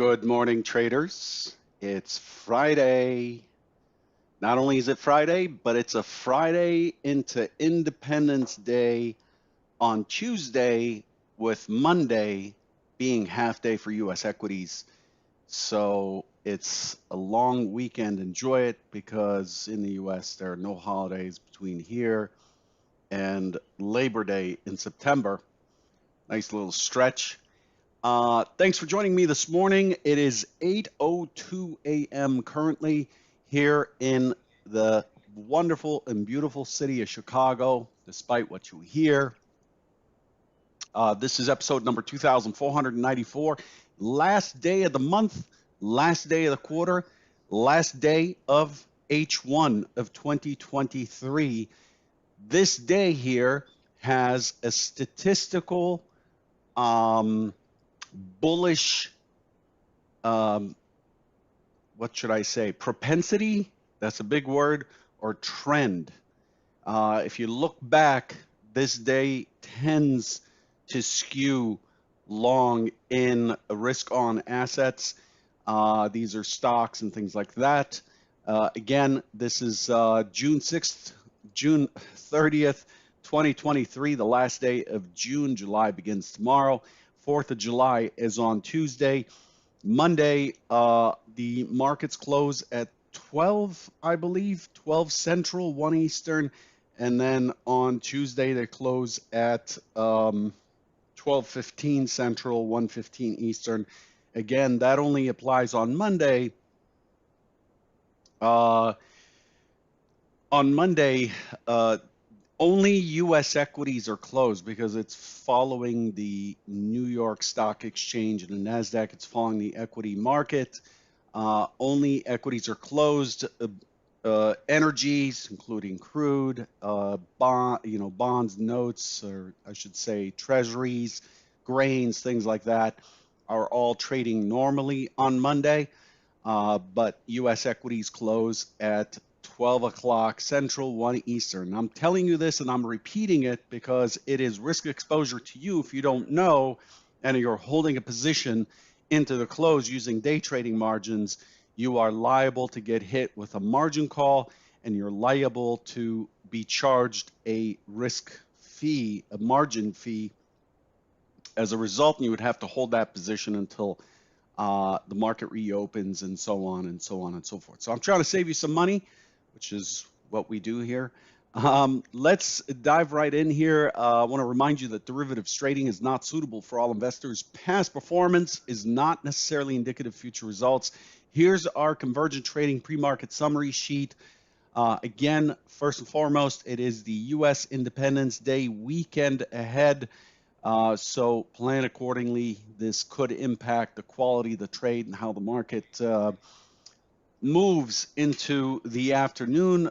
Good morning, traders. It's Friday. Not only is it Friday, but it's a Friday into Independence Day on Tuesday, with Monday being half day for US equities. So it's a long weekend. Enjoy it, because in the US there are no holidays between here and Labor Day in September. Nice little stretch. Thanks for joining me this morning. It is 8:02 a.m. currently here in the wonderful and beautiful city of Chicago, despite what you hear. This is episode number 2494. Last day of the month, last day of the quarter, last day of H1 of 2023. This day here has a statistical bullish, what should I say, propensity, that's a big word, or trend. If you look back, this day tends to skew long in risk on assets. These are stocks and things like that. Again, this is June 6th, June 30th, 2023, the last day of June. July begins tomorrow. 4th of July is on Tuesday. Monday, the markets close at 12, I believe, 12 Central, 1 Eastern. And then on Tuesday, they close at 12:15 Central, 1:15 Eastern. Again, that only applies on Monday. On Monday, only U.S. equities are closed because it's following the New York Stock Exchange and the NASDAQ. It's following the equity market. Only equities are closed. Energies, including crude, bonds, notes, or I should say treasuries, grains, things like that, are all trading normally on Monday. But U.S. equities close at 12 o'clock Central, 1 Eastern. I'm telling you this and I'm repeating it because it is risk exposure to you if you don't know and you're holding a position into the close using day trading margins. You are liable to get hit with a margin call, and you're liable to be charged a risk fee, a margin fee as a result, and you would have to hold that position until the market reopens, and so on and so on and so forth. So I'm trying to save you some money, which is what we do here. Let's dive right in here. I want to remind you that derivatives trading is not suitable for all investors. Past performance is not necessarily indicative of future results. Here's our convergent trading pre-market summary sheet. Again, first and foremost, it is the U.S. Independence Day weekend ahead. So plan accordingly. This could impact the quality of the trade and how the market moves into the afternoon.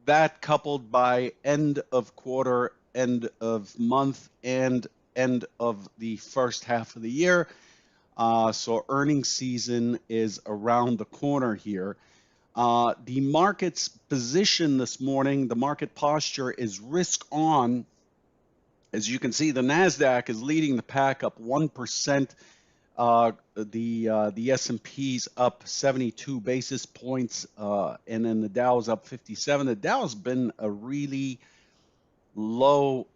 That, coupled by end of quarter, end of month, and end of the first half of the year. So earnings season is around the corner here. The market's position this morning, the market posture, is risk on. As you can see, the NASDAQ is leading the pack, up 1%. The S&P's up 72 basis points, and then the Dow's up 57. The Dow's been a really low,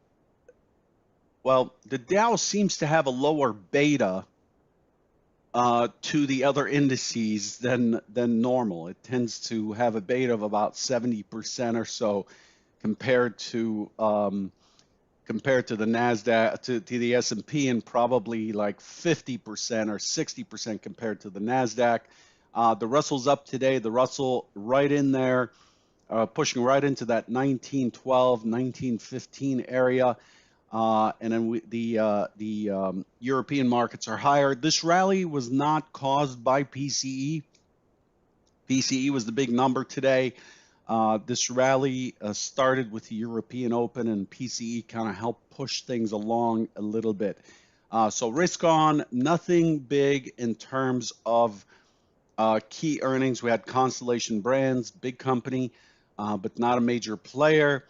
well, the Dow seems to have a lower beta to the other indices than normal. It tends to have a beta of about 70% or so compared to the NASDAQ, to the S&P, and probably like 50% or 60% compared to the NASDAQ. The Russell's up today. The Russell right in there, pushing right into that 1912, 1915 area. And then the European markets are higher. This rally was not caused by PCE. PCE was the big number today. This rally started with the European Open, and PCE kind of helped push things along a little bit. So risk on, nothing big in terms of key earnings. We had Constellation Brands, big company, but not a major player.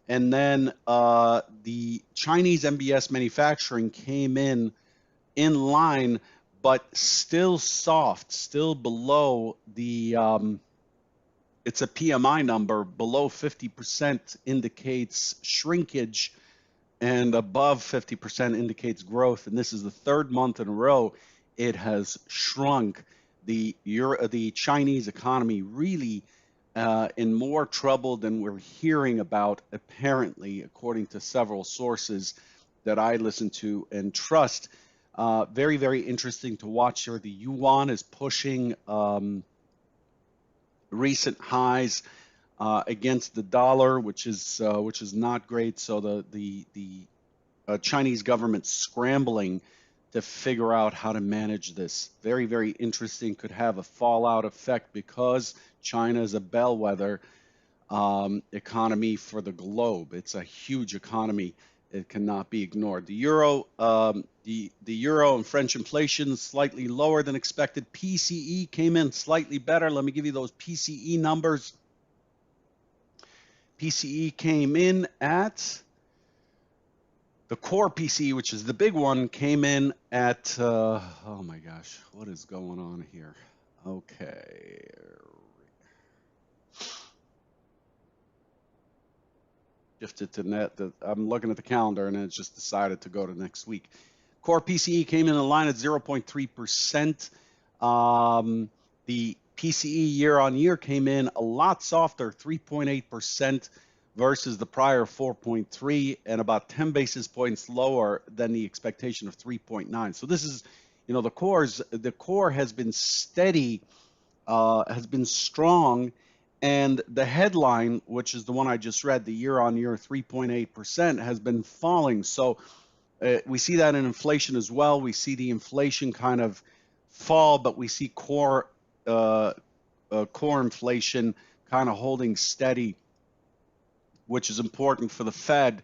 And then the Chinese MBS manufacturing came in line, but still soft, still below the, it's a PMI number, below 50% indicates shrinkage, and above 50% indicates growth. And this is the third month in a row it has shrunk. The Chinese economy really in more trouble than we're hearing about, apparently, according to several sources that I listen to and trust. Very, very interesting to watch here. The yuan is pushing recent highs against the dollar, which is not great. So the Chinese government scrambling to figure out how to manage this. Very, very interesting. Could have a fallout effect because China is a bellwether economy for the globe. It's a huge economy. It cannot be ignored. The euro, the euro and French inflation slightly lower than expected. PCE came in slightly better. Let me give you those PCE numbers. PCE came in at the core PCE, which is the big one, came in at oh my gosh, what is going on here? Okay. Shifted to net. I'm looking at the calendar and it just decided to go to next week. Core PCE came in line at 0.3%. The PCE year on year came in a lot softer, 3.8% versus the prior 4.3, and about 10 basis points lower than the expectation of 3.9. So this is, the core has been steady, has been strong. And the headline, which is the one I just read, the year-on-year 3.8%, has been falling. So we see that in inflation as well. We see the inflation kind of fall, but we see core inflation kind of holding steady, which is important for the Fed.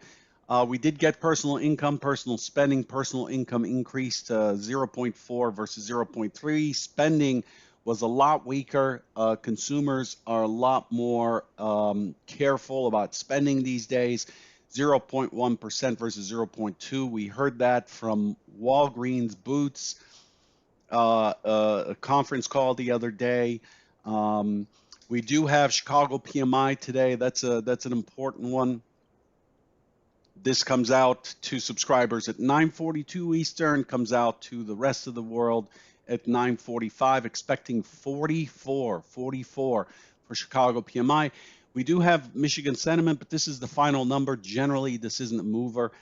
We did get personal income, personal spending. Personal income increased to 0.4 versus 0.3. Spending was a lot weaker. Consumers are a lot more careful about spending these days. 0.1% versus 0.2. We heard that from Walgreens, Boots, a conference call the other day. We do have Chicago PMI today. That's an important one. This comes out to subscribers at 9:42 Eastern, comes out to the rest of the world at 9:45, expecting 44 for Chicago PMI. We do have Michigan sentiment, but this is the final number. Generally, this isn't a mover.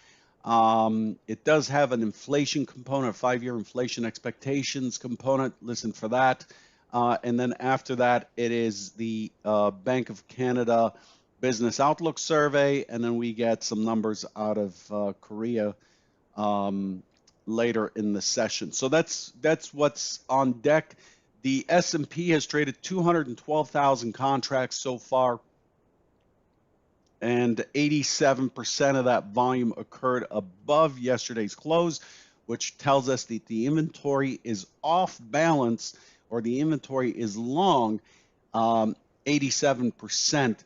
It does have an inflation component, a 5-year inflation expectations component. Listen for that. And then after that, it is the Bank of Canada Business Outlook Survey, and then we get some numbers out of Korea later in the session. So that's what's on deck. The S&P has traded 212,000 contracts so far, and 87% of that volume occurred above yesterday's close, which tells us that the inventory is off balance, or the inventory is long, 87%,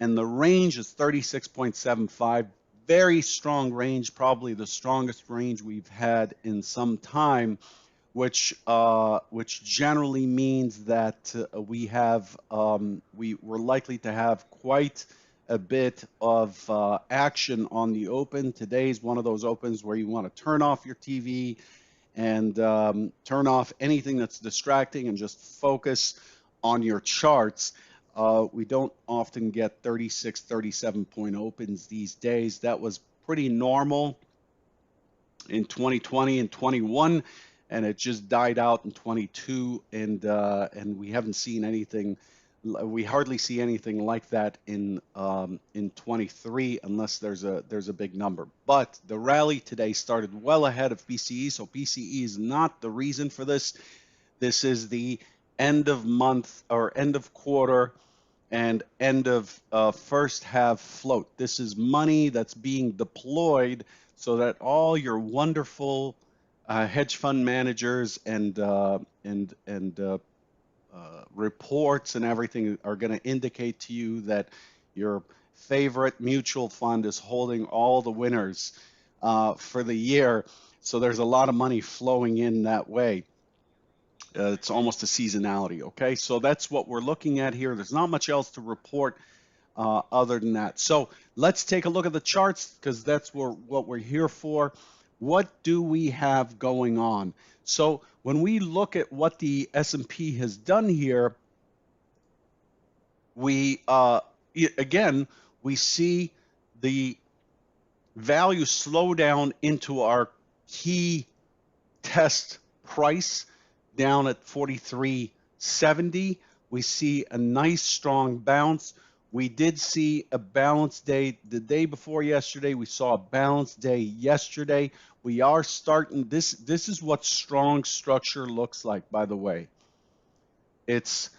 and the range is 36.75. Very strong range, probably the strongest range we've had in some time, which generally means that we're likely to have quite a bit of action on the open. Today's one of those opens where you want to turn off your TV and turn off anything that's distracting and just focus on your charts. We don't often get 36, 37 point opens these days. That was pretty normal in 2020 and 21, and it just died out in 22, and we haven't seen anything. We hardly see anything like that in 23 unless there's a big number. But the rally today started well ahead of PCE, so PCE is not the reason for this. This is the end of month or end of quarter and end of first half float. This is money that's being deployed so that all your wonderful hedge fund managers and reports and everything are going to indicate to you that your favorite mutual fund is holding all the winners for the year. So there's a lot of money flowing in that way. It's almost a seasonality, okay? So that's what we're looking at here. There's not much else to report other than that. So let's take a look at the charts because that's what we're here for. What do we have going on? So when we look at what the S&P has done here, we again we see the value slow down into our key test price down at 43.70. We see a nice strong bounce. We did see a balanced day the day before yesterday. We saw a balanced day yesterday. We are starting this is what strong structure looks like, by the way. It's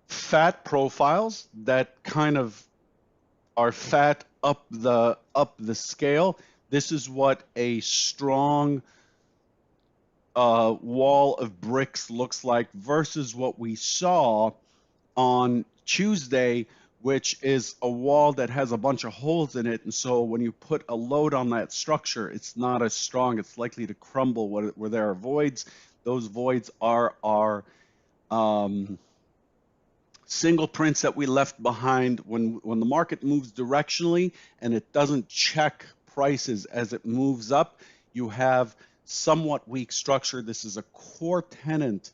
fat profiles that kind of are fat up the scale. This is what a strong wall of bricks looks like versus what we saw on Tuesday, which is a wall that has a bunch of holes in it. And so when you put a load on that structure, it's not as strong. It's likely to crumble where there are voids. Those voids are our single prints that we left behind when the market moves directionally and it doesn't check prices as it moves up. You have somewhat weak structure. This is a core tenet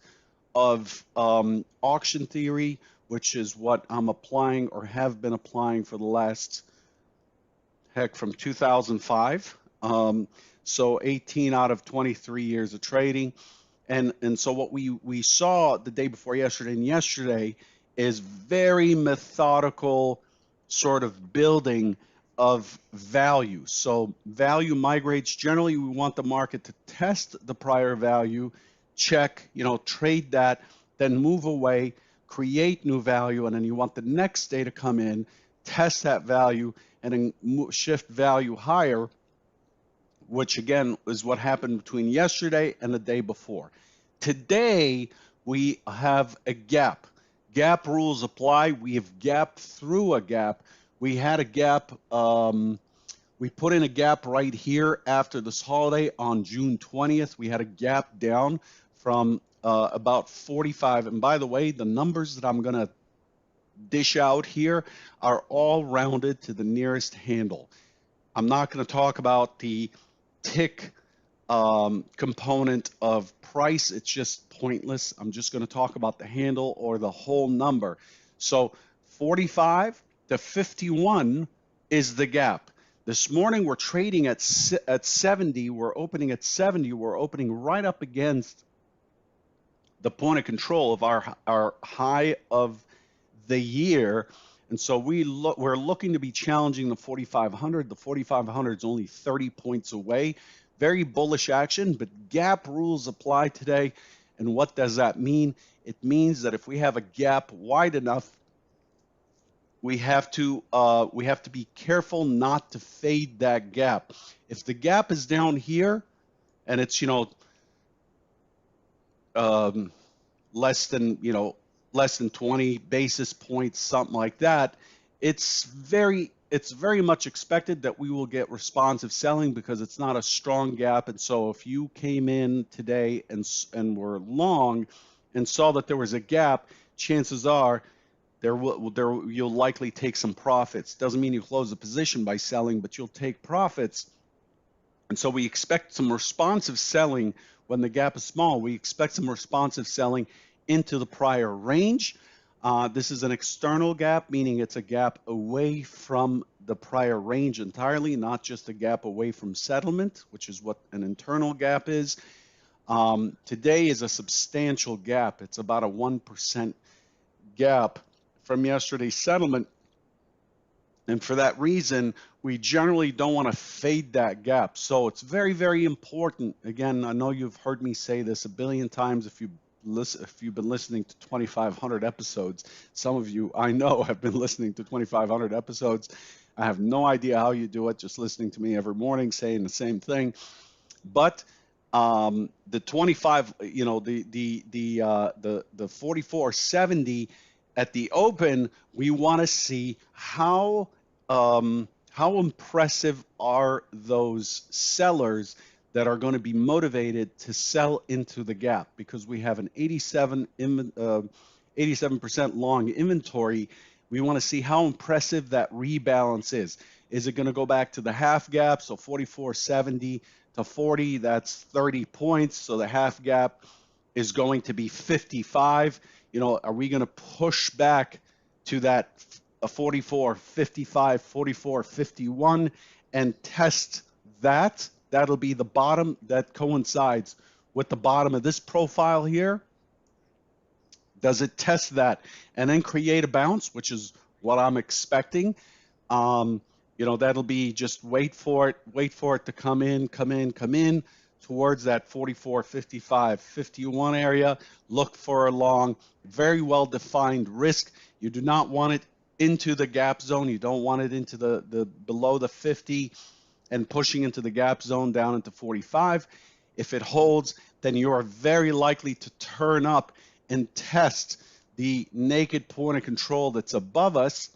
of auction theory, which is what I'm applying or have been applying for the last, heck, from 2005. So 18 out of 23 years of trading. And so what we saw the day before yesterday and yesterday is very methodical sort of building of value. So value migrates. Generally, we want the market to test the prior value, check, trade that, then move away, create new value, and then you want the next day to come in, test that value, and then shift value higher, which again is what happened between yesterday and the day before. Today, we have a gap. Gap rules apply. We have gapped through a gap. We had a gap. We put in a gap right here after this holiday on June 20th. We had a gap down from about 45. And by the way, the numbers that I'm going to dish out here are all rounded to the nearest handle. I'm not going to talk about the tick component of price. It's just pointless. I'm just going to talk about the handle or the whole number. So 45 to 51 is the gap. This morning we're trading at 70. We're opening at 70. We're opening right up against the point of control of our high of the year. And so we're looking to be challenging the 4,500. The 4,500 is only 30 points away. Very bullish action, but gap rules apply today. And what does that mean? It means that if we have a gap wide enough, we have to be careful not to fade that gap. If the gap is down here and it's less than 20 basis points, something like that, it's very much expected that we will get responsive selling because it's not a strong gap. And so if you came in today and were long and saw that there was a gap, chances are you'll likely take some profits. Doesn't mean you close the position by selling, but you'll take profits. And so we expect some responsive selling when the gap is small. We expect some responsive selling into the prior range. This is an external gap, meaning it's a gap away from the prior range entirely, not just a gap away from settlement, which is what an internal gap is. Today is a substantial gap. It's about a 1% gap from yesterday's settlement. And for that reason, we generally don't want to fade that gap. So it's very, very important. Again, I know you've heard me say this a billion times if you've been listening to 2,500 episodes. Some of you, I know, have been listening to 2,500 episodes. I have no idea how you do it, just listening to me every morning saying the same thing. But the 25, the 44.70 at the open, we want to see how impressive are those sellers that are going to be motivated to sell into the gap because we have an 87% long inventory. We want to see how impressive that rebalance is. Is it going to go back to the half gap? So 44.70 to 40, that's 30 points. So the half gap is going to be 55. Are we going to push back to that 44, 55, 44, 51 and test that? That'll be the bottom that coincides with the bottom of this profile here. Does it test that and then create a bounce, which is what I'm expecting? That'll be just wait for it to come in towards that 44, 55, 51 area. Look for a long, very well-defined risk. You do not want it into the gap zone. You don't want it into the below the 50 and pushing into the gap zone down into 45. If it holds, then you are very likely to turn up and test the naked point of control that's above us.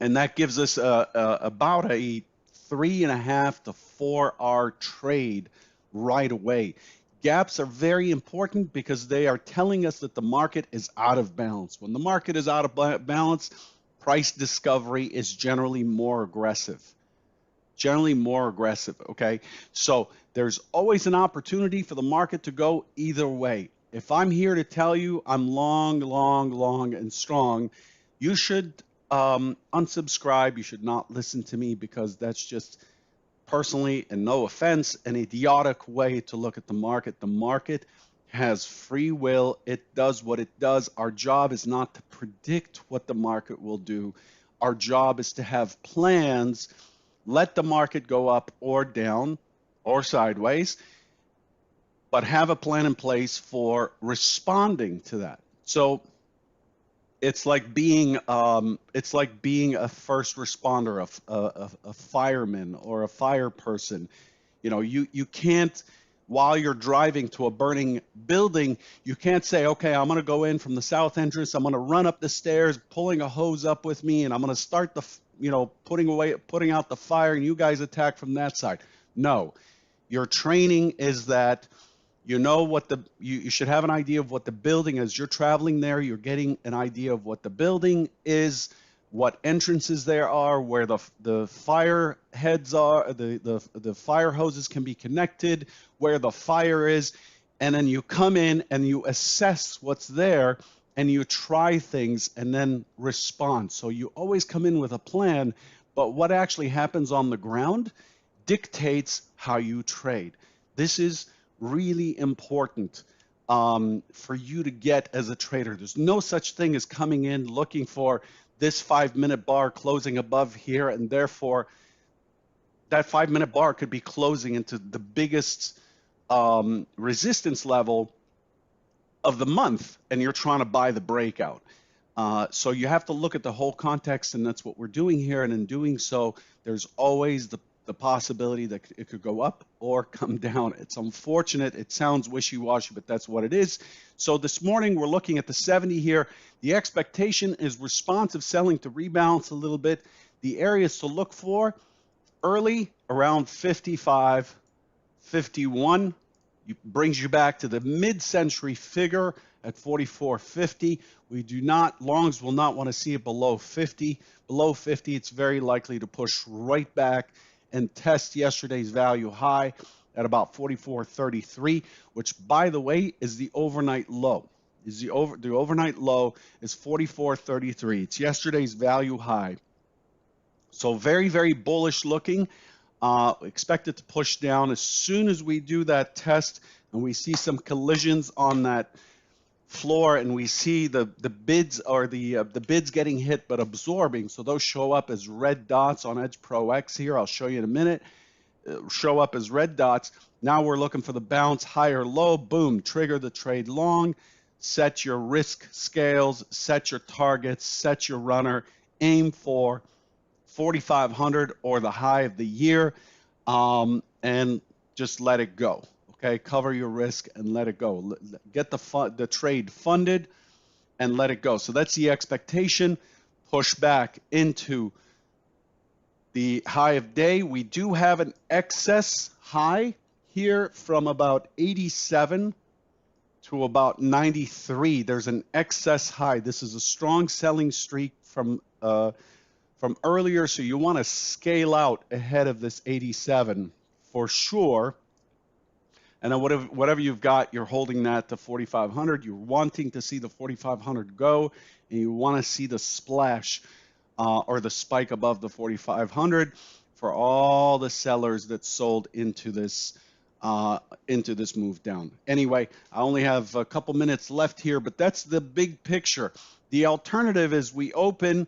And that gives us about a 3.5 to 4 hour trade right away. Gaps are very important because they are telling us that the market is out of balance. When the market is out of balance, price discovery is generally more aggressive. Okay? So there's always an opportunity for the market to go either way. If I'm here to tell you I'm long, and strong, you should unsubscribe. You should not listen to me because that's just personally, and no offense, an idiotic way to look at the market. The market has free will. It does what it does. Our job is not to predict what the market will do. Our job is to have plans. Let the market go up or down or sideways, but have a plan in place for responding to that. So it's like being a first responder, a fireman or a fire person. You can't, while you're driving to a burning building, you can't say, okay, I'm going to go in from the south entrance. I'm going to run up the stairs, pulling a hose up with me, and I'm going to start putting out the fire, and you guys attack from that side. No, your training is that you should have an idea of what the building is. You're traveling there, you're getting an idea of what the building is, what entrances there are, where the fire heads are, the fire hoses can be connected, where the fire is, and then you come in and you assess what's there and you try things and then respond. So you always come in with a plan, but what actually happens on the ground dictates how you trade. This is really important for you to get as a trader. There's no such thing as coming in looking for this 5-minute bar closing above here, and therefore that 5-minute bar could be closing into the biggest resistance level of the month, and you're trying to buy the breakout. So you have to look at the whole context, and that's what we're doing here. And in doing so, there's always the possibility that it could go up or come down. It's unfortunate. It sounds wishy-washy, but that's what it is. So this morning, we're looking at the 70 here. The expectation is responsive selling to rebalance a little bit. The areas to look for early around 55, 51. Brings you back to the mid-century figure at 44.50. Longs will not want to see it below 50. Below 50, it's very likely to push right back and test yesterday's value high at about 44.33, which, by the way, is the overnight low. The overnight low is 44.33. It's yesterday's value high. So very, very bullish looking. Expect it to push down as soon as we do that test and we see some collisions on that floor and we see the bids or the bids getting hit but absorbing. So those show up as red dots on Edge Pro X here. I'll show you in a minute. Show up as red dots. Now we're looking for the bounce higher low. Boom, trigger the trade long. Set your risk scales, set your targets, set your runner, aim for 4,500 or the high of the year, and just let it go. Okay, cover your risk and let it go. Get the trade funded and let it go. So that's the expectation. Push back into the high of day. We do have an excess high here from about 87 to about 93. There's an excess high. This is a strong selling streak from earlier, so you want to scale out ahead of this 87 for sure. And then whatever you've got, you're holding that to 4,500. You're wanting to see the 4,500 go, and you want to see the splash or the spike above the 4,500 for all the sellers that sold into this move down. Anyway, I only have a couple minutes left here, but that's the big picture. The alternative is we open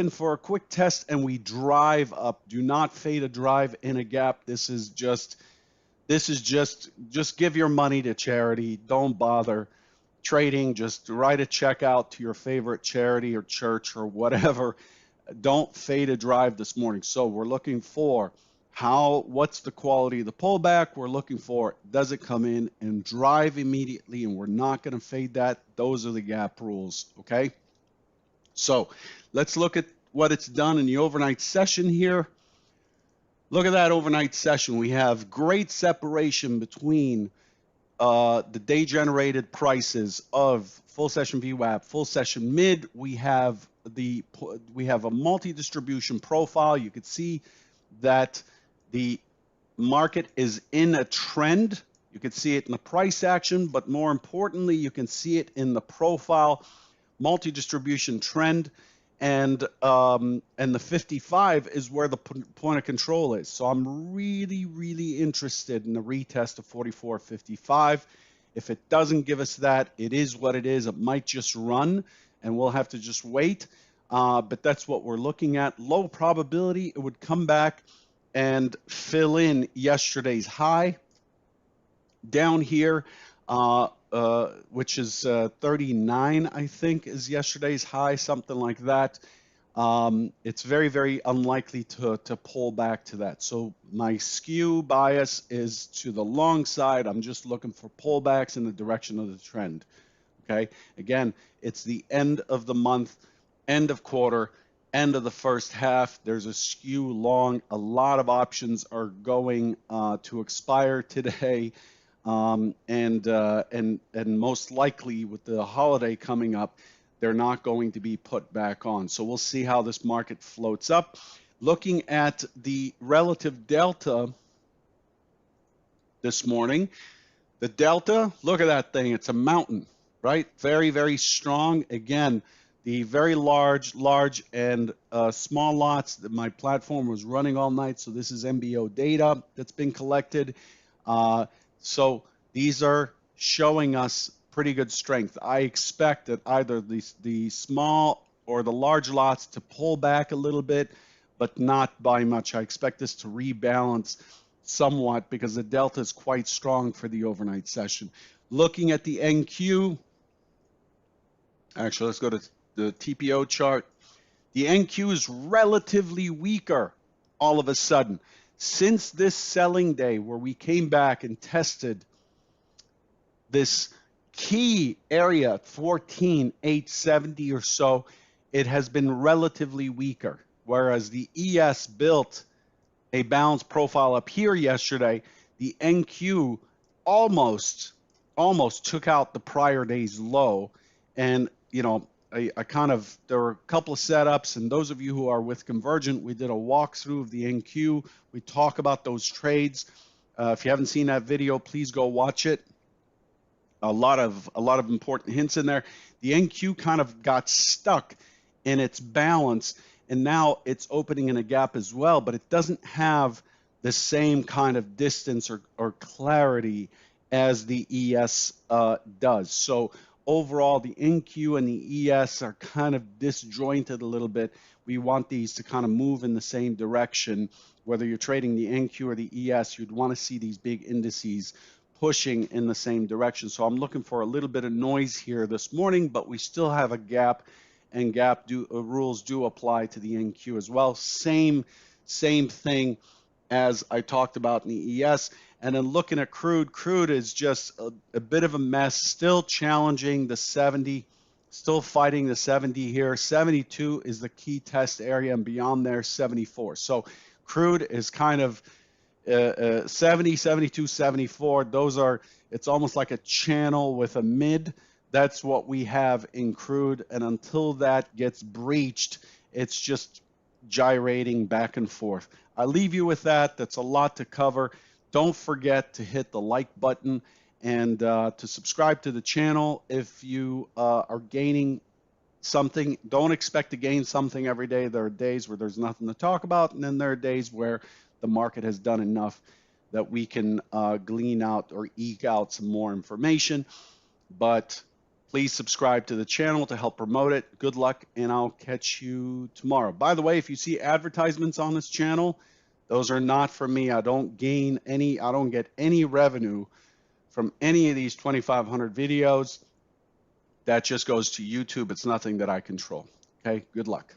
for a quick test and we drive up. Do not fade a drive in a gap. This is just give your money to charity. Don't bother trading. Just write a check out to your favorite charity or church or whatever. Don't fade a drive this morning. So we're looking for what's the quality of the pullback. We're looking for, does it come in and drive immediately, and we're not going to fade that. Those are the gap rules, okay? So let's look at what it's done in the overnight session here. Look at that overnight session. We have great separation between the day generated prices of full session VWAP, full session mid. We have a multi-distribution profile. You could see that the market is in a trend. You can see it in the price action, but more importantly, you can see it in the profile, multi-distribution trend, and the 55 is where the point of control is. So I'm really, really interested in the retest of 44.55. If it doesn't give us that, it is what it is. It might just run, and we'll have to just wait. But that's what we're looking at. Low probability it would come back and fill in yesterday's high down here, which is 39, I think, is yesterday's high, something like that. It's very, very unlikely to pull back to that. So my skew bias is to the long side. I'm just looking for pullbacks in the direction of the trend. Okay, again, it's the end of the month, end of quarter, end of the first half. There's a skew long. A lot of options are going to expire today, and most likely with the holiday coming up, they're not going to be put back on. So we'll see how this market floats up. Looking at the relative delta this morning, the delta, look at that thing. It's a mountain, right? Very, very strong. Again, the very large, and small lots that my platform was running all night. So this is MBO data that's been collected. So these are showing us pretty good strength. I expect that either the small or the large lots to pull back a little bit, but not by much. I expect this to rebalance somewhat because the delta is quite strong for the overnight session. Looking at the NQ, actually, let's go to the TPO chart. The NQ is relatively weaker all of a sudden. Since this selling day where we came back and tested this key area, 14,870 or so, it has been relatively weaker. Whereas the ES built a balanced profile up here yesterday, the NQ almost took out the prior day's low. And, you know, there were a couple of setups, and those of you who are with Convergent, we did a walkthrough of the NQ. We talk about those trades. If you haven't seen that video, please go watch it. A lot of important hints in there. The NQ kind of got stuck in its balance, and now it's opening in a gap as well, but it doesn't have the same kind of distance or clarity as the ES does. So overall, the NQ and the ES are kind of disjointed a little bit. We want these to kind of move in the same direction. Whether you're trading the NQ or the ES, you'd want to see these big indices pushing in the same direction. So I'm looking for a little bit of noise here this morning, but we still have a gap, and gap rules do apply to the NQ as well. Same thing as I talked about in the ES. And then looking at crude is just a bit of a mess, still challenging the 70 Still fighting the 70 here. 72 is the key test area, and beyond there, 74. So crude is kind of 70, 72, 74. Those are, it's almost like a channel with a mid. That's what we have in crude. And until that gets breached, it's just gyrating back and forth. I leave you with that. That's a lot to cover. Don't forget to hit the like button and to subscribe to the channel. If you are gaining something, don't expect to gain something every day. There are days where there's nothing to talk about, and then there are days where the market has done enough that we can glean out or eke out some more information. But please subscribe to the channel to help promote it. Good luck, and I'll catch you tomorrow. By the way, if you see advertisements on this channel, those are not from me. I don't get any revenue from any of these 2,500 videos. That just goes to YouTube. It's nothing that I control. Okay, good luck.